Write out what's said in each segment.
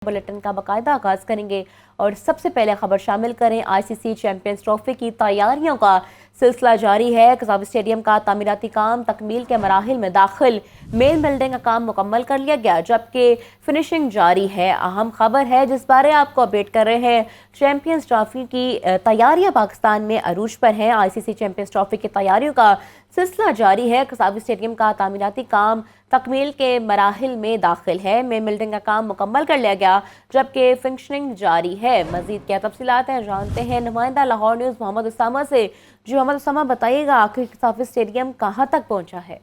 Bulletin का बाकायदा आगाज करेंगे और सबसे पहले खबर शामिल करें। आईसीसी चैंपियंस ट्रॉफी की तैयारियों का सिलसिला जारी है। कसाब स्टेडियम का तामीराती काम तकमील के मराहिल में दाखिल। मेन बिल्डिंग का काम मुकम्मल कर लिया गया जबकि फिनिशिंग जारी है। अहम खबर है जिस बारे आपको अपडेट कर रहे हैं। चैंपियंस ट्रॉफी की तैयारियां पाकिस्तान में अरूज पर हैं। आईसीसी चैंपियंस ट्रॉफी की तैयारियों का सिलसिला जारी है। कसाब स्टेडियम का तामीराती काम तकमील के मराहिल में दाखिल है। मेन बिल्डिंग का काम मुकम्मल कर लिया गया जबकि फिनिशिंग जारी है। मजीद क्या तफसीलात हैं जानते हैं नुमाइंदा लाहौर न्यूज़ मोहम्मद उसामा से। जी मोहम्मद उसामा, बताइएगा आखिर कसाब स्टेडियम कहाँ तक पहुँचा है?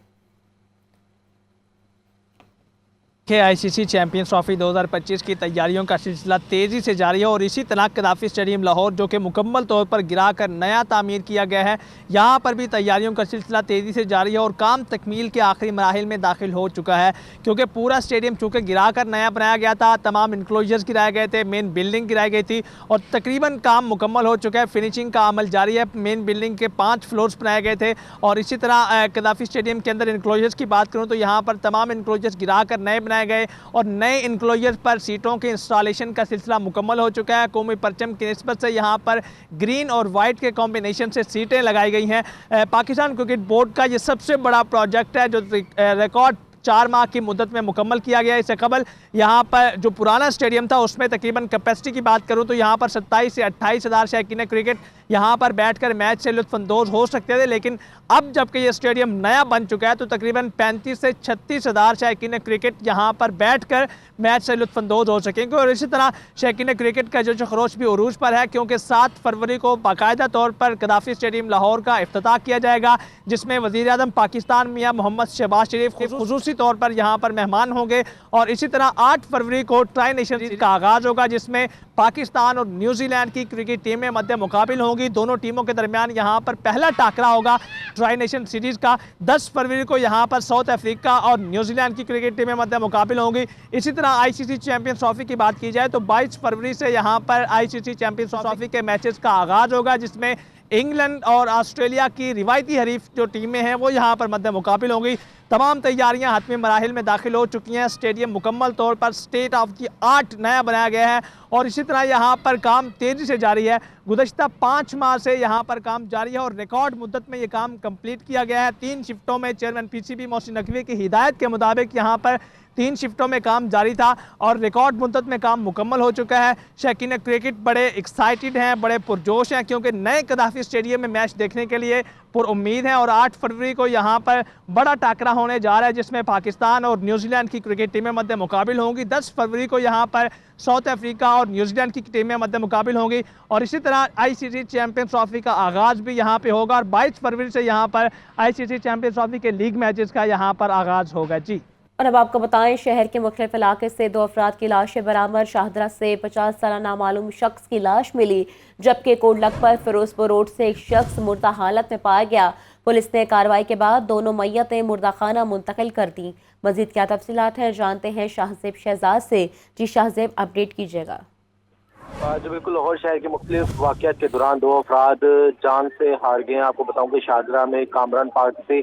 आईसीसी चैंपियंस ट्रॉफी 2025 की तैयारियों का सिलसिला तेज़ी से जारी है और इसी तरह कदाफी स्टेडियम लाहौर जो कि मुकम्मल तौर पर गिराकर नया तामीर किया गया है, यहाँ पर भी तैयारियों का सिलसिला तेज़ी से जारी है और काम तकमील के आखिरी मराहिल में दाखिल हो चुका है। क्योंकि पूरा स्टेडियम चूँकि गिराकर नया बनाया गया था, तमाम इंक्लोजर्स गिराए गए थे, मेन बिल्डिंग गिराई गई थी और तकरीबन काम मुकम्मल हो चुका है। फिनिशिंग का अमल जारी है। मेन बिल्डिंग के 5 फ्लोर्स बनाए गए थे और इसी तरह कदाफी स्टेडियम के अंदर इंक्लोजर्स की बात करूँ तो यहाँ पर तमाम इंक्लोजर्स गिराकर नए बनाए गए और नए इंक्लोजर्स पर सीटों के इंस्टॉलेशन का सिलसिला मुकम्मल हो चुका है। कौमी परचम की निस्बत से यहाँ पर ग्रीन और वाइट के कॉम्बिनेशन से सीटें लगाई गई हैं। पाकिस्तान क्रिकेट बोर्ड का ये सबसे बड़ा प्रोजेक्ट है जो रिकॉर्ड 4 माह की मुद्दत में मुकम्मल किया गया। इससे कबल यहाँ पर जो पुराना स्टेडियम था उसमें तकरीबन कैपेसिटी की बात करूँ तो यहाँ पर 27 से 28 हज़ार शौकीन क्रिकेट यहाँ पर बैठकर मैच से लुत्फ़अंदोज़ हो सकते थे, लेकिन अब जबकि ये स्टेडियम नया बन चुका है तो तकरीबन 35 से 36 हज़ार शौकीन क्रिकेट यहाँ पर बैठकर मैच से लुत्फ़अंदोज़ हो सकेंगे। और इसी तरह शौकीन क्रिकेट का जो खरोश भी उरूज पर है क्योंकि 7 फरवरी को बाकायदा तौर पर कदाफी स्टेडियम लाहौर का इफ्तिताह किया जाएगा जिसमें वज़ीर-ए-आज़म पाकिस्तान मियां मोहम्मद शहबाज शरीफ ख़ुसूसी तौर पर यहाँ पर मेहमान होंगे। और इसी तरह 8 फरवरी को ट्राई नेशन सीरीज का आगाज़ होगा जिसमें पाकिस्तान और न्यूजीलैंड की क्रिकेट टीमें मध्य मुकाबिल होंगी। दोनों टीमों के दरमियान यहाँ पर पहला टाकरा होगा ट्राई नेशन सीरीज का। 10 फरवरी को यहाँ पर साउथ अफ्रीका और न्यूजीलैंड की क्रिकेट टीमें मध्य मुकाबिल होंगी। इसी तरह आईसीसी चैंपियंस ट्रॉफी की बात की जाए तो 22 फरवरी से यहाँ पर आईसीसी चैंपियंस ट्रॉफी के मैचेस का आगाज़ होगा जिसमें इंग्लैंड और ऑस्ट्रेलिया की रिवायती हरीफ जो टीमें हैं वो यहाँ पर मध्य मुकाबिल होंगी। तमाम तैयारियां हतमी मराहिल में दाखिल हो चुकी हैं। स्टेडियम मुकम्मल तौर पर स्टेट ऑफ द आर्ट नया बनाया गया है और इसी तरह यहाँ पर काम तेज़ी से जारी है। गुज़श्ता 5 माह से यहाँ पर काम जारी है और रिकॉर्ड मुद्दत में ये काम कंप्लीट किया गया है। 3 शिफ्टों में चेयरमैन पीसीबी मोहसिन नकवी की हिदायत के मुताबिक यहाँ पर 3 शिफ्टों में काम जारी था और रिकॉर्ड मुद्दत में काम मुकम्मल हो चुका है। शौकीन क्रिकेट बड़े एक्साइटेड हैं, बड़े पुरजोश हैं क्योंकि नए कदाफी स्टेडियम में मैच देखने के लिए पुरुम्मीद हैं। और 8 फरवरी को यहाँ पर बड़ा टाकरा होने जा रहा है जिसमें पाकिस्तान और न्यूजीलैंड की क्रिकेट टीमें मध्य मुकाबिल होंगी। 10 फरवरी को यहाँ पर साउथ अफ्रीका और न्यूजीलैंड की टीमें मध्य मुकाबिल होंगी और इसी तरह आईसीसी चैंपियंस ट्रॉफी का आगाज़ भी यहाँ पे होगा और 22 फरवरी से यहाँ पर आईसीसी चैंपियंस ट्रॉफी के लीग मैचेस का यहाँ पर आगाज़ होगा। जी और अब आपको बताएं, शहर के मुख्तलिफ इलाके से 2 अफराद की लाशें बरामद। शाहदरा से 50 साल नामालूम शख्स की लाश मिली जबकि कोटलख पर फिरोजपुर रोड से एक शख्स मुर्दा हालत में पाया गया। पुलिस ने कार्रवाई के बाद दोनों मैयतें मुर्दा खाना मुंतकिल कर दी। मजीद क्या तफसीलात हैं जानते हैं शाहजेब शहजाद से। जी शाहजेब, अपडेट कीजिएगा। जो बिल्कुल लाहौर शहर के मुख्तलिफ वाक़यात के दौरान 2 अफराद जान से हार गए हैं। आपको बताऊं कि शाहदरा में कामरान पार्क से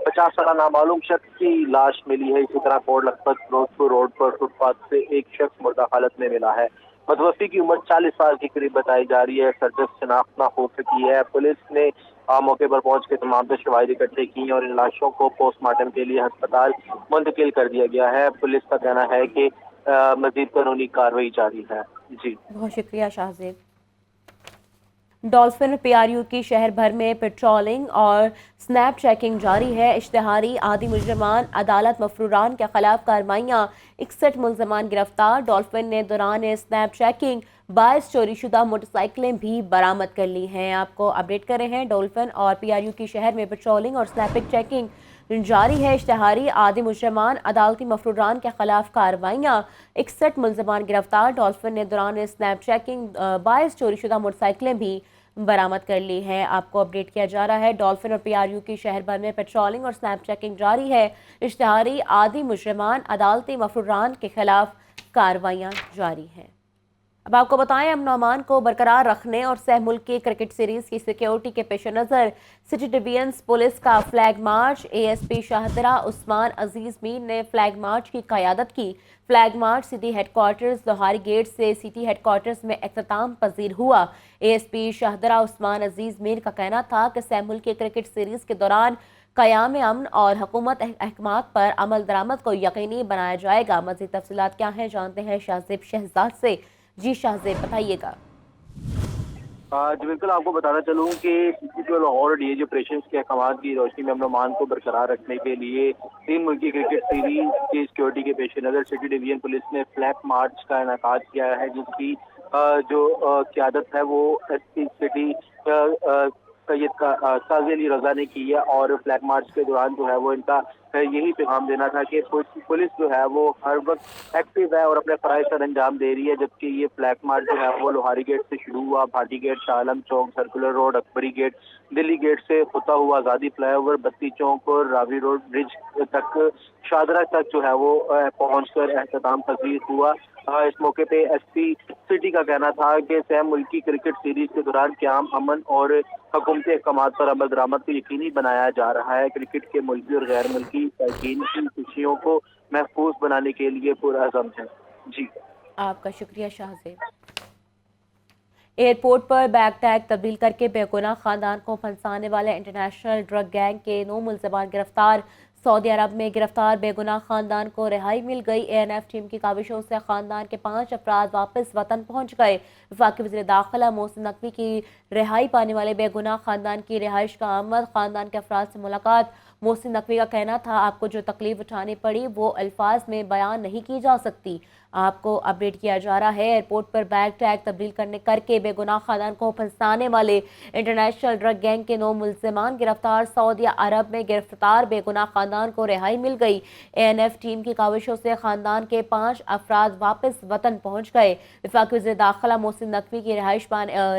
50 साल नामालूम शख्स की लाश मिली है। इसी तरह कोट लखपत फिरोजपुर रोड पर फुटपाथ से एक शख्स मुर्दा हालत में मिला है। मतवफ़ी की उम्र 40 साल के करीब बताई जा रही है। सरजस्त शनाख्त ना हो सकी है। पुलिस ने मौके पर पहुंच के तमाम शवाहिद इकट्ठे की और इन लाशों को पोस्टमार्टम के लिए अस्पताल मुंतकिल कर दिया गया है। पुलिस का कहना है कि मजीद कानूनी कार्रवाई जारी है। जी बहुत शुक्रिया शाहजेब। डॉल्फिन पीआरयू की शहर भर में पेट्रोलिंग और स्नैप चेकिंग जारी है। इश्तिहारी आदि मुजरमान अदालत मफरूरान के खिलाफ कार्रवाइयाँ। 61 मुलजमान गिरफ्तार। डॉल्फिन ने दौरान स्नैप चेकिंग 22 चोरीशुदा मोटरसाइकिलें भी बरामद कर ली हैं। आपको अपडेट कर रहे हैं। डॉल्फिन और पीआरयू की शहर में पेट्रोलिंग और स्नैपिंग चेकिंग जारी है। इश्तिहारी आदि मुजरमान अदालती मफरूरान के खिलाफ कार्रवाइयाँ। 61 मुलजमान गिरफ्तार। डॉल्फिन ने दौरान स्नैप चेकिंग 22 चोरीशुदा मोटरसाइकिलें भी बरामद कर ली है। आपको अपडेट किया जा रहा है। डॉल्फिन और पीआरयू की शहर भर में पेट्रोलिंग और स्नैप चेकिंग जारी है। इश्तिहारी आदि मुजरमान अदालती मफरूरान के खिलाफ कार्रवाइयाँ जारी हैं। अब आपको बताएं, अमन अमान को बरकरार रखने और सह मुल्की क्रिकेट सीरीज की सिक्योरिटी के पेश नज़र सिटी डिवीजन पुलिस का flag march, ASP Shahdara Usman Aziz Mir ने फ्लैग मार्च की क़यादत की। Flag march city headquarters Lohari gate से सिटी हेडक्वार्टर्स में इख्तिताम पजीर हुआ। ASP शाहदरा उस्मान अजीज मीर का कहना था कि सह मुल्की क्रिकेट सीरीज के दौरान क़याम अमन और हुकूमत अहकामात पर अमल दरामद को यकीनी बनाया जाएगा। मज़ीद तफसीलात क्या हैं जानते हैं शाहजेब शहजाद से। जी शाहजेब, बताइएगा। जी बिल्कुल, आपको बताना चलूँ कि जो लाहौर डीएजी ऑपरेशन के अहकाम की रोशनी में अमन अमान को बरकरार रखने के लिए 3 मुल्की क्रिकेट सीरीज की सिक्योरिटी के पेश नज़र सिटी डिवीजन पुलिस ने फ्लैग मार्च का इनेकाद किया है, जिसकी जो क़यादत है वो SP सिटी सैयद काजी अली रजा ने की है। और फ्लैग मार्च के दौरान जो है वो इनका यही पैगाम देना था कि पुलिस जो है वो हर वक्त एक्टिव है और अपने फ़राइज़ सर अंजाम दे रही है। जबकि ये फ्लैग मार्च जो है वो लोहारी गेट से शुरू हुआ, Bhati gate, Shah Alam Chowk, circular road, Akbari gate, Delhi gate से होता हुआ आज़ादी फ्लाईओवर, बत्ती चौक और रावी रोड ब्रिज तक, शाहदरा तक जो है वो पहुंचकर एहतमाम पजीर हुआ। इस मौके पे SP सिटी का कहना था कि सह मुल्की क्रिकेट सीरीज के दौरान क़याम अमन और हुकूमती अहकामात पर अमल दरामद को यकीनी बनाया जा रहा है। क्रिकेट के मुल्की और गैर मुल्की शौकीन की खुशियों को महफूज बनाने के लिए पुरअज़म है। जी, आपका शुक्रिया शाहजेब। एयरपोर्ट पर बैग टैग तब्दील करके बेगुनाह खानदान को फंसाने वाले इंटरनेशनल ड्रग गैंग के 9 मुल्ज़िमान गिरफ्तार। सऊदी अरब में गिरफ्तार बेगुनाह खानदान को रिहाई मिल गई। ANF टीम की काविशों से खानदान के 5 अफराद वापस वतन पहुंच गए। वफाकी वज़ीर दाखिला मोहसिन नकवी की रिहाई पाने वाले बेगुनाह खानदान की रिहाइश का आमद, खानदान के अफराद से मुलाकात। मोहसिन नकवी का कहना था, आपको जो तकलीफ उठानी पड़ी वो अल्फाज में बयान नहीं की जा सकती। आपको अपडेट किया जा रहा है, एयरपोर्ट पर बैग टैग तब्दील करके बेगुनाह खानदान को फंसाने वाले इंटरनेशनल ड्रग गैंग के 9 मुल्ज़िमान गिरफ्तार। सऊदी अरब में गिरफ्तार बेगुनाह खानदान को रिहाई मिल गई। ANF टीम की काविशों से खानदान के 5 अफराद वापस वतन पहुंच गए। वफाकी वज़ीर दाखिला मोहसिन नकवी की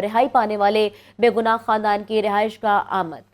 रिहाई पाने वाले बेगुनाह खानदान की रिहाइश का आमद।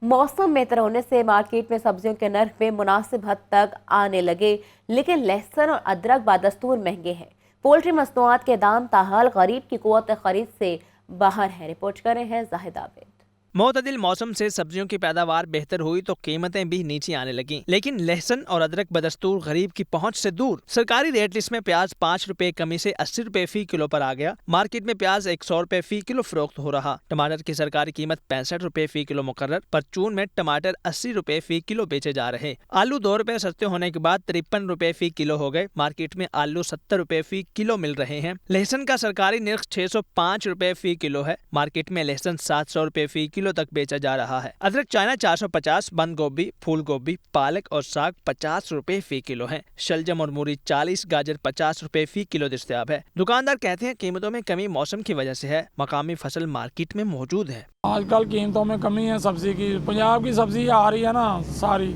मौसम बेहतर होने से मार्केट में सब्जियों के नर्ख में मुनासिब हद तक आने लगे, लेकिन लहसुन और अदरक बादस्तूर महंगे हैं। पोल्ट्री मसनूआत के दाम ताहाल गरीब की कुव्वत खरीद से बाहर है। रिपोर्ट कर रहे हैं जाहिद आबिद। मोतदिल मौसम से सब्जियों की पैदावार बेहतर हुई तो कीमतें भी नीचे आने लगी, लेकिन लहसुन और अदरक बदस्तूर गरीब की पहुंच से दूर। सरकारी रेट लिस्ट में प्याज 5 रुपए कमी से 80 रुपए फी किलो पर आ गया। मार्केट में प्याज 100 रुपए फी किलो फरोख्त हो रहा। टमाटर की सरकारी कीमत 65 रुपए फी किलो मुकर्रर। परचून में टमाटर 80 रुपए फी किलो बेचे जा रहे। आलू 2 रुपए सस्ते होने के बाद 53 रुपए फी किलो हो गए। मार्केट में आलू 70 रुपए फी किलो मिल रहे हैं। लहसुन का सरकारी निर्ख 605 रुपए फी किलो है। मार्केट में लहसुन 700 रुपए फी किलो तक बेचा जा रहा है। अदरक चाइना 450, बंद गोभी, फूल गोभी, पालक और साग 50 रुपए फी किलो है। शलजम और मूरी 40, गाजर 50 रुपए फी किलो दस्तयाब है। दुकानदार कहते हैं कीमतों में कमी मौसम की वजह से है। मकामी फसल मार्केट में मौजूद है। आजकल कीमतों में कमी है सब्जी की। पंजाब की सब्जी आ रही है ना सारी,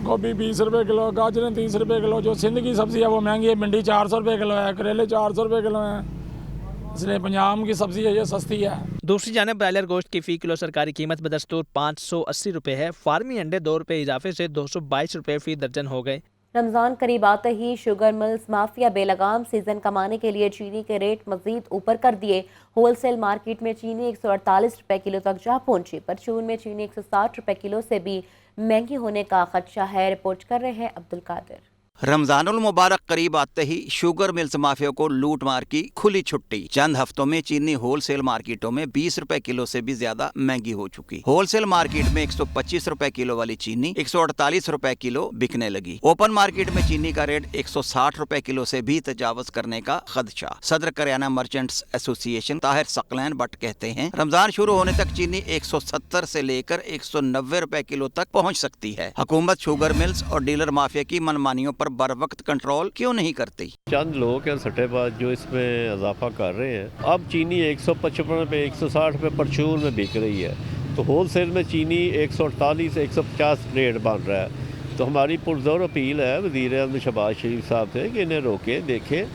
गोभी 20 रुपए किलो, गाजरें 30 रुपए किलो। जो सिंध की सब्जी है वो महंगी है, भिंडी 400 रुपए किलो है, करेले 400 रुपए किलो है। इसलिए पंजाब की सब्जी है ये सस्ती है। दूसरी जानिब ब्रायलर गोश्त की फी किलो सरकारी कीमत बदस्तूर 580 रुपए है। फार्मी अंडे 2 रुपए इजाफे से 222 रुपए फी दर्जन हो गए। रमजान करीब आते ही शुगर मिल्स माफिया बेलगाम सीजन कमाने के लिए चीनी के रेट मजीद ऊपर कर दिए। होलसेल मार्केट में चीनी 148 रुपए किलो तक जा पहुंची। परचून में चीनी 160 रुपए किलो से भी महंगी होने का खदशा है। रिपोर्ट कर रहे हैं अब्दुल कादिर। रमजानुल मुबारक करीब आते ही शुगर मिल्स माफिया को लूट मार की खुली छुट्टी। चंद हफ्तों में चीनी होलसेल मार्केटों में 20 रुपए किलो से भी ज्यादा महंगी हो चुकी। होलसेल मार्केट में 125 रुपए किलो वाली चीनी 148 रुपए किलो बिकने लगी। ओपन मार्केट में चीनी का रेट 160 रुपए किलो से भी तजावज करने का खदशा। सदर kirana merchants association Tahir Saqlain but कहते हैं, रमजान शुरू होने तक चीनी 170 से लेकर 190 रुपए किलो तक पहुँच सकती है। हुकूमत शुगर मिल्स और डीलर माफिया की मनमानियों पर बर वक्त कंट्रोल क्यों नहीं करती? चंद लोग हैं सट्टेबाज जो इसमें इजाफा कर रहे हैं। अब चीनी 155 रुपये 160 रुपये परचून में बिक रही है, तो होलसेल में चीनी 148 से 150 रेट बन रहा है। तो हमारी पुरजोर अपील है वज़ीर-ए-आज़म शहबाज शरीफ साहब से कि इन्हें रोकें, देखें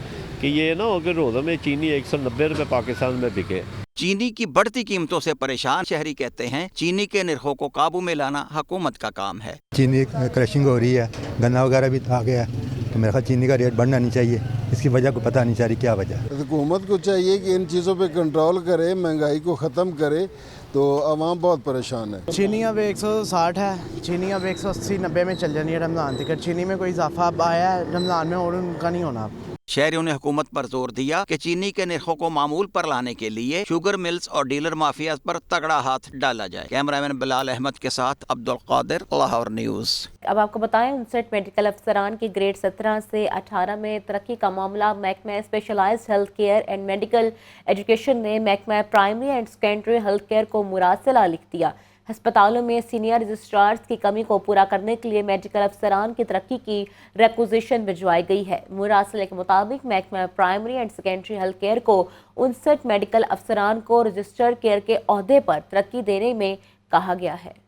कि ये ना हो कि रोज़ा में चीनी 190 रुपये पाकिस्तान में बिके। चीनी की बढ़ती कीमतों से परेशान शहरी कहते हैं, चीनी के निर्खों को काबू में लाना हुकूमत का काम है। चीनी क्रशिंग हो रही है, गन्ना वगैरह भी आ गया है, तो मेरा ख्याल चीनी का रेट बढ़ना नहीं चाहिए, इसकी वजह को पता नहीं चल रही क्या वजह है। हुकूमत को चाहिए कि इन चीज़ों पे कंट्रोल करे, महंगाई को ख़त्म करे, तो आवाम बहुत परेशान है। चीनी अब 160 है, चीनी अब 180-90 में चल जानी है रमज़ान तक। चीनी में कोई इजाफा अब आया है रमज़ान में और उनका नहीं होना। शहरियों ने हुकूमत पर जोर दिया कि चीनी के निर्खों को मामूल पर लाने के लिए शुगर मिल्स और डीलर माफिया पर तगड़ा हाथ डाला जाए। कैमरामैन बिलाल अहमद के साथ अब्दुल कादिर, लाहौर न्यूज़। अब आपको बताएं 59 मेडिकल अफसरान की ग्रेड 17 से 18 में तरक्की का मामला महकमा specialised health care and medical education ने महकमा primary and secondary health care को मुरासिला लिख दिया। हस्पतालों में सीनियर रजिस्ट्रार्स की कमी को पूरा करने के लिए मेडिकल अफसरान की तरक्की की रिक्विजिशन भिजवाई गई है। मुरासले के मुताबिक महकमा primary and secondary health care को 59 मेडिकल अफसरान को रजिस्टर केयर के ओहदे पर तरक्की देने में कहा गया है।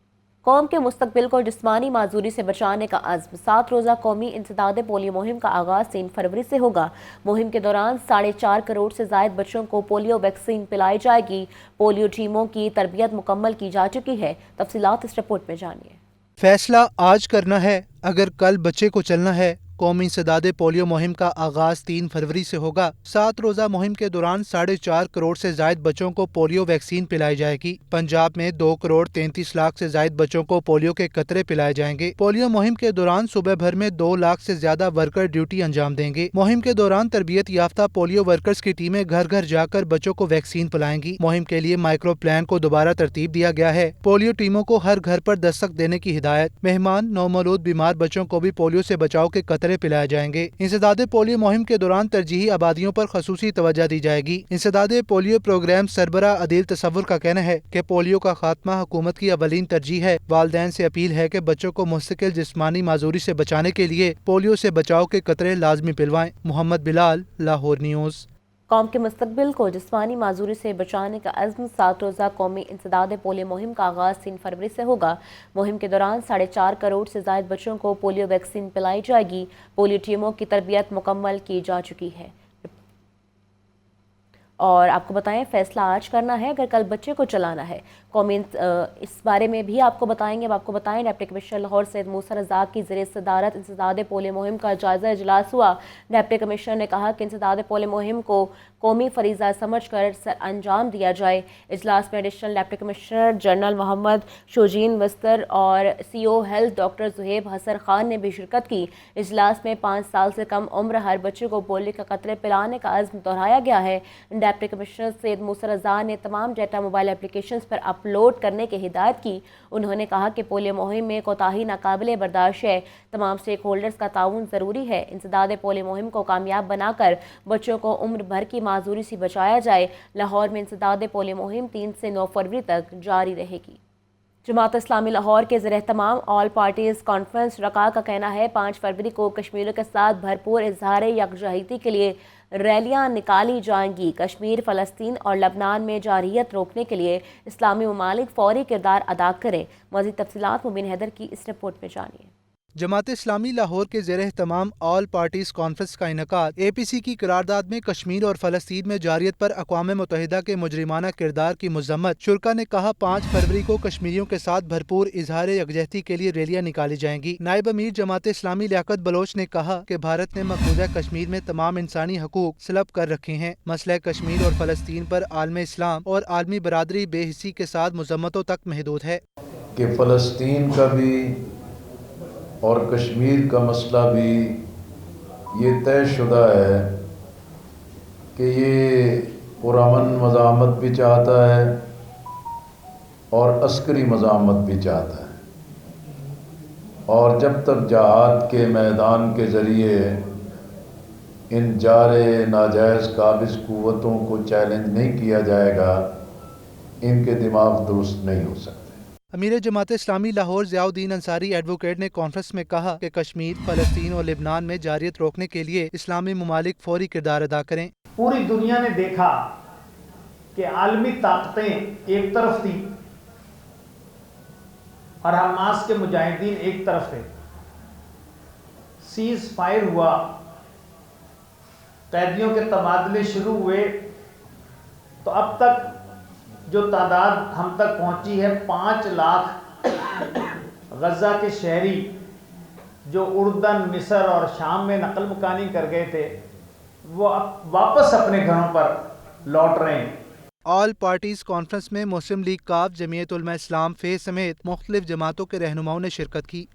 कौम के मुस्तकबिल को जिस्मानी माजूरी से बचाने का अज़्म। 7 रोज़ा कौमी इंसदाद पोलियो मुहिम का आगाज़ 3 फरवरी से होगा। मुहिम के दौरान 4.5 करोड़ से ज़ायद बच्चों को पोलियो वैक्सीन पिलाई जाएगी। पोलियो टीमों की तरबियत मुकम्मल की जा चुकी है। तफसीलात इस रिपोर्ट में जानिए। फैसला आज करना है, अगर कल बच्चे को चलना है। कौमी इंसदाद पोलियो मुहिम का आगाज 3 फरवरी से होगा। 7 रोज़ा मुहिम के दौरान 4.5 करोड़ से जायद बच्चों को पोलियो वैक्सीन पिलाई जाएगी। पंजाब में 2 करोड़ 33 लाख से जायद बच्चों को पोलियो के कतरे पिलाए जाएंगे। पोलियो मुहिम के दौरान सुबह भर में 2 लाख से ज्यादा वर्कर ड्यूटी अंजाम देंगे। मुहिम के दौरान तरबियत याफ्ता पोलियो वर्कर्स की टीमें घर घर जाकर बच्चों को वैक्सीन पिलाएंगी। मुहिम के लिए माइक्रो प्लान को दोबारा तरतीब दिया गया है। पोलियो टीमों को हर घर पर दस्तक देने की हिदायत। मेहमान नौमौलूद बीमार बच्चों को भी पोलियो से बचाव के कतरे पिलाए जाएंगे। इंसदाद पोलियो मुहिम के दौरान तरजीही आबादियों पर खसूसी तवज्जो दी जाएगी। इंसदाद पोलियो प्रोग्राम सरबरा अदील तसव्वुर का कहना है कि पोलियो का खात्मा हुकूमत की अवलीन तरजीह है। वालिदैन से अपील है कि बच्चों को मुस्तकिल जिस्मानी माजूरी से बचाने के लिए पोलियो से बचाव के कतरे लाजमी पिलवाएं। मोहम्मद बिलाल, लाहौर न्यूज़। कौम के मुस्तकबिल को जिस्मानी माजूरी से बचाने का अज़्म। 7 रोज़ा कौमी इंसदाद पोलियो मुहिम का आगाज़ 3 फरवरी से होगा। मुहिम के दौरान 4.5 करोड़ से ज़ायद बच्चों को पोलियो वैक्सीन पिलाई जाएगी। पोलियो टीमों की तरबियत मुकम्मल की जा चुकी है। और आपको बताएं फैसला आज करना है, अगर कल बच्चे को चलाना है। कौमी इस बारे में भी आपको बताएंगे। अब आपको बताएं डिप्टी कमिश्नर लाहौर सैयद मूसा रज़ाक की ज़रिए सदारत इंसदाद पोलियो मुहिम का जायज़ा इजलास हुआ। डिप्टी कमिश्नर ने कहा कि इंसदाद पोलियो मुहिम को कौमी फरीज़ा समझ कर अंजाम दिया जाए। इजलास में additional deputy commissioner general Mohammad शोजीन वस्तर और CO health doctor Zuhaib Hasan Khan ने भी शिरकत की। इजलास में 5 साल से कम उम्र हर बच्चे को पोलियो का कतरे पिलाने का अज़्म दोहराया गया है। डिप्टी कमिश्नर सैयद मूसा रज़ा ने तमाम डेटा मोबाइल एप्लीकेशंस पर अपलोड करने की हिदायत की। उन्होंने कहा कि पोलियो मुहिम में कोताही नाकाबिले बर्दाश्त है। तमाम स्टेक होल्डर्स का ताउन ज़रूरी है। इंसदाद पोलियो मुहिम को कामयाब बनाकर बच्चों को उम्र भर की माजूरी से बचाया जाए। लाहौर में इंसदाद पोलियो मुहिम 3 से 9 फरवरी तक जारी रहेगी। जमात इस्लामी लाहौर के ज़रिए-ए-तमाम ऑल पार्टीज़ कॉन्फ्रेंस रका का कहना है 5 फरवरी को कश्मीरियों के साथ भरपूर इजहार यकजहती के लिए रैलियां निकाली जाएंगी। कश्मीर, फ़लस्तीन और लबनान में जारहियत रोकने के लिए इस्लामी ममालिक फौरी किरदार अदा करें। मज़ीद तफसीलात मुबीन हैदर की इस रिपोर्ट में जानिए। जमात इस्लामी लाहौर के ज़रिए तमाम ऑल पार्टीज़ कॉन्फ्रेंस का इनकाद। APC की करारदाद में कश्मीर और फ़लस्तीन में जारियत पर अक़वाम मुत्तहिदा के मुजरिमाना किरदार की मज़म्मत। शुरका ने कहा 5 फरवरी को कश्मीरियों के साथ भरपूर इजहार यकजहती के लिए रैलियां निकाली जाएंगी। नायब अमीर जमात इस्लामी लियाकत बलोच ने कहा कि भारत ने मकबूजा कश्मीर में तमाम इंसानी हकूक सलब कर रखे हैं। मसला कश्मीर और फ़लस्तीन पर आलम इस्लाम और आलमी बरादरी बेहिसी के साथ मज़म्मतों तक महदूद है कि फ़लस्तीन का भी और कश्मीर का मसला भी ये तयशुदा है कि ये पुरअमन मज़ामत भी चाहता है और अस्करी मज़ामत भी चाहता है। और जब तक जहाद के मैदान के ज़रिए इन जारे नाजायज़ काबिज़ क़ुव्वतों को चैलेंज नहीं किया जाएगा, इनके दिमाग दुरुस्त नहीं हो सकते। अमीर जमात इस्लामी लाहौर ज़ियाउद्दीन अंसारी एडवोकेट ने कॉन्फ्रेंस में कहा कि कश्मीर, फ़लस्तीन और लेबनान में जारियत रोकने के लिए इस्लामी ममालिक फौरी किरदार अदा करें। पूरी दुनिया ने देखा कि आलमी ताकतें एक तरफ थी और हमास के मुजाहिदीन एक तरफ थे। सीज फायर हुआ, कैदियों के तबादले शुरू हुए, तो अब तक जो तादाद हम तक पहुंची है 5 लाख गज़ा के शहरी जो उर्दन, मिस्र और शाम में नकल मकानी कर गए थे, वो अब वापस अपने घरों पर लौट रहे हैं। ऑल पार्टीज कॉन्फ्रेंस में मुस्लिम लीग काफ, जमीयत उलमा इस्लाम फे समेत मुख्तलिफ जमातों के रहनुमाओं ने शिरकत की।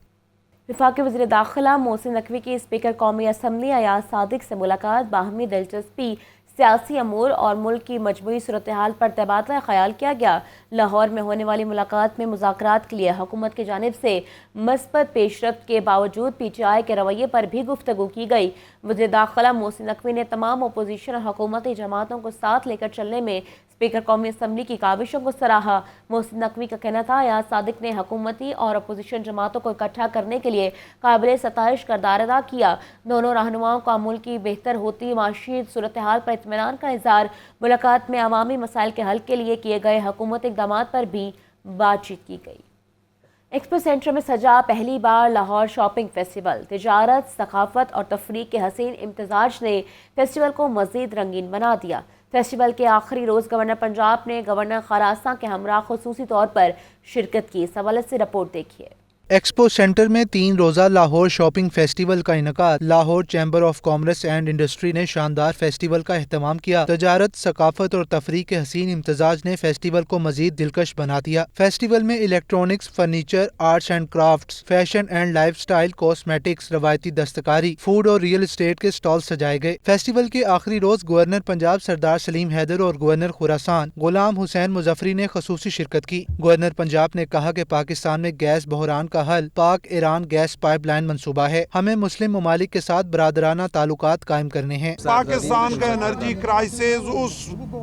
वफाकी वज़ीर दाखिला मोहसिन नकवी की स्पीकर कौमी असम्बली अयाज सादिक से मुलाकात, बाहमी दिलचस्पी, सियासी अमूर और मुल्क की मजमूई सूरत हाल पर तबादला ख्याल किया गया। लाहौर में होने वाली मुलाकात में मुज़ाकरात के लिए हुकूमत की जानिब से मस्बत पेशरफ्त के बावजूद PTI के रवैये पर भी गुफ्तगू की गई। वज़ीर दाखिला मोहसिन नकवी ने तमाम अपोजिशन और हुकूमती जमातों को साथ लेकर चलने में स्पीकर कौमी असम्बली की काविशों को सराहा। मोहसिन नकवी का कहना था, अयाज सादिक ने हुकूमती और अपोजिशन जमातों को इकट्ठा करने के लिए काबिल सताइश किरदार अदा किया। दोनों रहनुमाओं का मुल्क की बेहतर होती माशी सूरत हाल पर इत्मीनान का इज़हार। मुलाकात में अवामी मसाइल के हल के लिए किए गए हुकूमती इक़दामात पर भी बातचीत की गई। एक्सपो सेंटर में सजा पहली बार लाहौर शॉपिंग फेस्टिवल। तिजारत, सखाफत और तफरीक के हसीन इम्तजाज ने फेस्टिवल को मज़ीद रंगीन बना दिया। फेस्टिवल के आखिरी रोज़ गवर्नर पंजाब ने गवर्नर खरासा के हमरा खुसूसी तौर पर शिरकत की। इस हवाले से रिपोर्ट देखिए। एक्सपो सेंटर में 3 रोज़ा लाहौर शॉपिंग फेस्टिवल का इनकाद। Lahore chamber of commerce and industry ने शानदार फेस्टिवल का एहतमाम किया। तजारत, सकाफत और तफरीक के हसीन इम्तजाज ने फेस्टिवल को मजीद दिलकश बना दिया। फेस्टिवल में electronics, furniture, arts and crafts, fashion and lifestyle, cosmetics, रवायती दस्तकारी, फूड और रियल एस्टेट के स्टॉल सजाए गए। फेस्टिवल के आखिरी रोज गवर्नर पंजाब सरदार सलीम हैदर और गवर्नर खुरासान गुलाम हुसैन मुजफ्फरी ने खसूसी शिरकत की। गवर्नर पंजाब ने कहा कि पाकिस्तान में गैस बहरान का हल पाक ईरान गैस पाइपलाइन मंसूबा है। हमें मुस्लिम ममालिक के साथ बरादराना ताल्लुकात कायम करने हैं। पाकिस्तान का एनर्जी क्राइसिस उस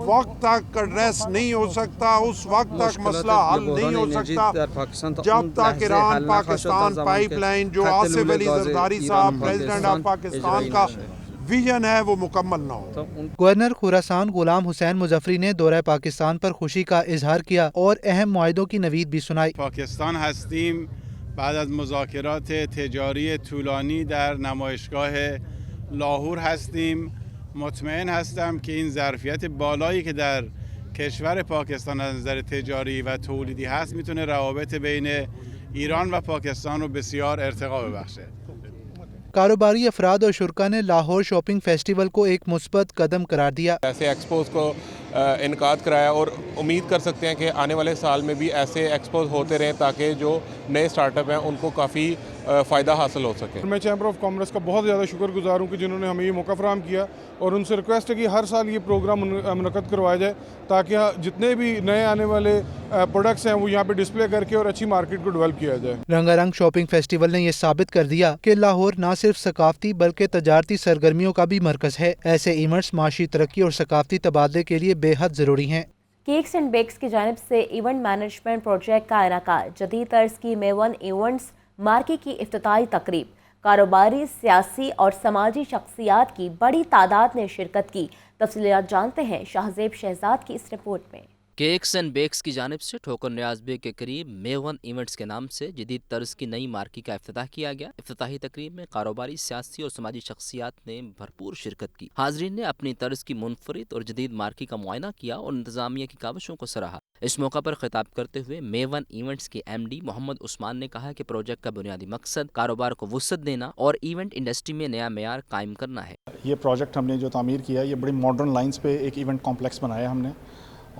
वक्त तक एड्रेस नहीं हो सकता, उस वक्त तक मसला हल नहीं हो सकता जब तक ईरान पाकिस्तान पाइपलाइन, जो आसिफ अली जरदारी साहब प्रेसिडेंट ऑफ पाकिस्तान का विजन है, वो मुकम्मल ना हो। गवर्नर खुरासान गुलाम हुसैन मुजफ्फरी ने दौरा पाकिस्तान पर खुशी का इजहार किया और अहम मुआहिदों की नवीद भी सुनाई। पाकिस्तान हस्तीम بعد از مذاکرات تجاری طولانی در نمایشگاه لاهور هستیم. مطمئن هستم که این ظرفیت بالایی که در کشور پاکستان از نظر تجاری و تولیدی هست میتونه روابط بین ایران و پاکستان رو بسیار ارتقا ببخشه. कारोबारी अफराद और शुरका ने लाहौर शॉपिंग फेस्टिवल को एक मुस्बत कदम करार दिया। ऐसे एक्सपोज को इनकाद कराया और उम्मीद कर सकते हैं कि आने वाले साल में भी ऐसे एक्सपोज होते रहें ताकि जो नए स्टार्टअप हैं उनको काफ़ी फ़ायदा हासिल हो सके। मैं चैम्बर ऑफ कॉमर्स का बहुत ज़्यादा शुक्रगुजार हूँ कि जिन्होंने हमें ये मौका फराहम किया और उनसे रिक्वेस्ट है कि हर साल ये प्रोग्राम मुनक़्क़द करवाया जाए ताकि जितने भी नए आने वाले प्रोडक्ट्स हैं वो यहाँ पे डिस्प्ले करके और अच्छी मार्केट को डेवलप किया जाए। रंगारंग शॉपिंग फेस्टिवल ने यह साबित कर दिया कि लाहौर न सिर्फ सकाफती बल्कि तजारती सरगर्मियों का भी मरकज़ है। ऐसे इवेंट्स माशी तरक्की और सकाफती तबादले के लिए बेहद ज़रूरी हैं। केक्स एंड बेक्स की जानिब से इवेंट मैनेजमेंट प्रोजेक्ट का इनकाद। जदीद तर्ज की मेवन इवेंट्स मार्केट की इफ्तिताही तकरीब। कारोबारी, सियासी और समाजी शख्सियात की बड़ी तादाद ने शिरकत की। तफसीलात जानते हैं शाहजेब शहजाद की इस रिपोर्ट में। केक्स एंड बेक्स की जानिब से ठोकर न्याज बे के करीब मेवन इवेंट्स के नाम से जदीद तर्ज की नई मार्की का इफ्तिताह किया गया। इफ्तिताही तकरीब में कारोबारी, सियासी और समाजी शख्सियात ने भरपूर शिरकत की। हाजरीन ने अपनी तर्ज की मुनफरिद और जदीद मार्की का मुआयना किया और इंतजामिया की काविशों को सराहा। इस मौका पर खिताब करते हुए मेवन इवेंट्स के MD मोहम्मद उस्मान ने कहा कि प्रोजेक्ट का बुनियादी मकसद कारोबार को वुसअत देना और इवेंट इंडस्ट्री में नया मेयार कायम करना है। ये प्रोजेक्ट हमने जो तामीर किया, ये बड़ी मॉडर्न लाइन्स पे एक इवेंट कॉम्प्लेक्स बनाया हमने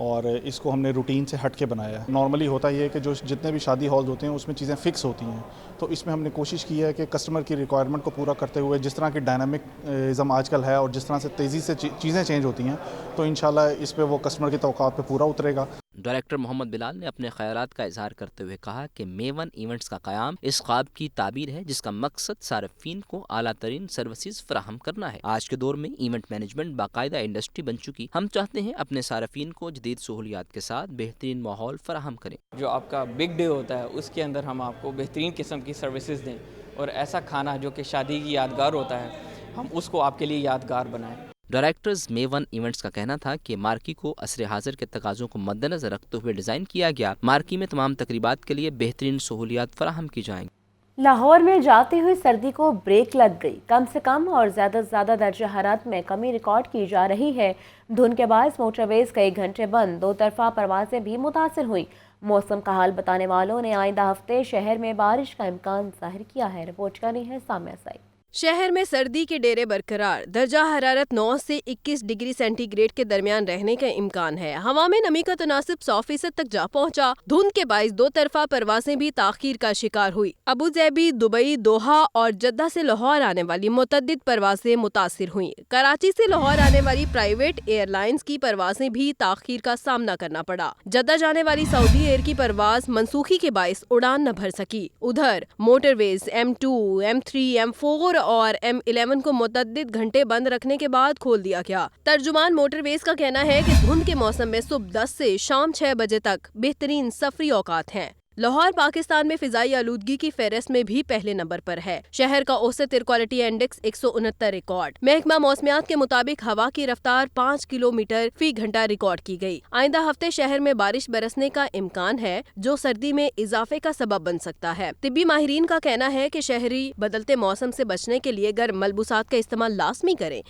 और इसको हमने रूटीन से हट के बनाया है। नॉर्मली होता ये है कि जो जितने भी शादी हॉल होते हैं उसमें चीज़ें फ़िक्स होती हैं, तो इसमें हमने कोशिश की है कि कस्टमर की रिक्वायरमेंट को पूरा करते हुए जिस तरह की डायनामिक आजकल है और जिस तरह से तेज़ी से चीज़ें चेंज होती हैं, तो इंशाल्लाह इस पे वो कस्टमर की तवक्कात पे पूरा उतरेगा। डायरेक्टर मोहम्मद बिलाल ने अपने ख्यालात का इजहार करते हुए कहा कि मेवन इवेंट्स का क़याम इस ख्वाब की ताबीर है जिसका मकसद सार्फिन को आला तरीन सर्विसेज फराहम करना है। आज के दौर में इवेंट मैनेजमेंट बाकायदा इंडस्ट्री बन चुकी। हम चाहते हैं अपने सार्फिन को जदीद सहूलियात के साथ बेहतरीन माहौल फराहम करें। जो आपका बिग डे होता है उसके अंदर हम आपको बेहतरीन किस्म की सर्विसेज दें और ऐसा खाना जो कि शादी की यादगार होता है हम उसको आपके लिए यादगार बनाएं। डायरेक्टर्स मेवन इवेंट्स का कहना था कि मार्की को असर हाजिर के तकाज़ों को मद्देनजर रखते हुए डिज़ाइन किया गया। मार्की में तमाम तकरीबात के लिए बेहतरीन सहूलियात फराहम की जाएंगी। लाहौर में जाती हुई सर्दी को ब्रेक लग गई। कम से कम और ज़्यादा से ज़्यादा दर्जा हरारत में कमी रिकॉर्ड की जा रही है। धुंध के बायस मोटरवेज कई घंटे बंद, दो तरफा परवाजें भी मुतासर हुई। मौसम का हाल बताने वालों ने आइंदा हफ्ते शहर में बारिश का इम्कान जाहिर किया है। रिपोर्ट कर रही है सामिया सईद। शहर में सर्दी के डेरे बरकरार, दर्जा हरारत 9 से 21 डिग्री सेंटीग्रेड के दरमियान रहने का इम्कान है। हवा में नमी का तनासिब 100% तक जा पहुंचा। धुंध के बाइस दो तरफा परवाजें भी ताखीर का शिकार हुई। अबू धाबी, दुबई, दोहा और जद्दा से लाहौर आने वाली मुतअद्दिद परवाजें मुतासिर हुई। कराची से लाहौर आने वाली प्राइवेट एयरलाइंस की परवाजें भी ताखीर का सामना करना पड़ा। जद्दा जाने वाली सऊदी एयर की परवाज मनसूखी के बाइस उड़ान न भर सकी। उधर मोटरवेज M2, M3, M4 और M11 को मुतअद्दिद घंटे बंद रखने के बाद खोल दिया गया। तर्जुमान मोटरवेज का कहना है कि धुंध के मौसम में सुबह 10 से शाम 6 बजे तक बेहतरीन सफरी औकात हैं। लाहौर पाकिस्तान में फिजाई आलूदगी की फेहरिस्त में भी पहले नंबर पर है। शहर का औसत एयर क्वालिटी इंडेक्स 169 रिकॉर्ड। महकमा मौसमियात के मुताबिक हवा की रफ्तार 5 किलोमीटर फी घंटा रिकॉर्ड की गई। आइंदा हफ्ते शहर में बारिश बरसने का इम्कान है, जो सर्दी में इजाफे का सबब बन सकता है। तिब्बी माहिरीन का कहना है कि शहरी बदलते मौसम से बचने के लिए गर्म मलबूसात का इस्तेमाल लाजमी करें।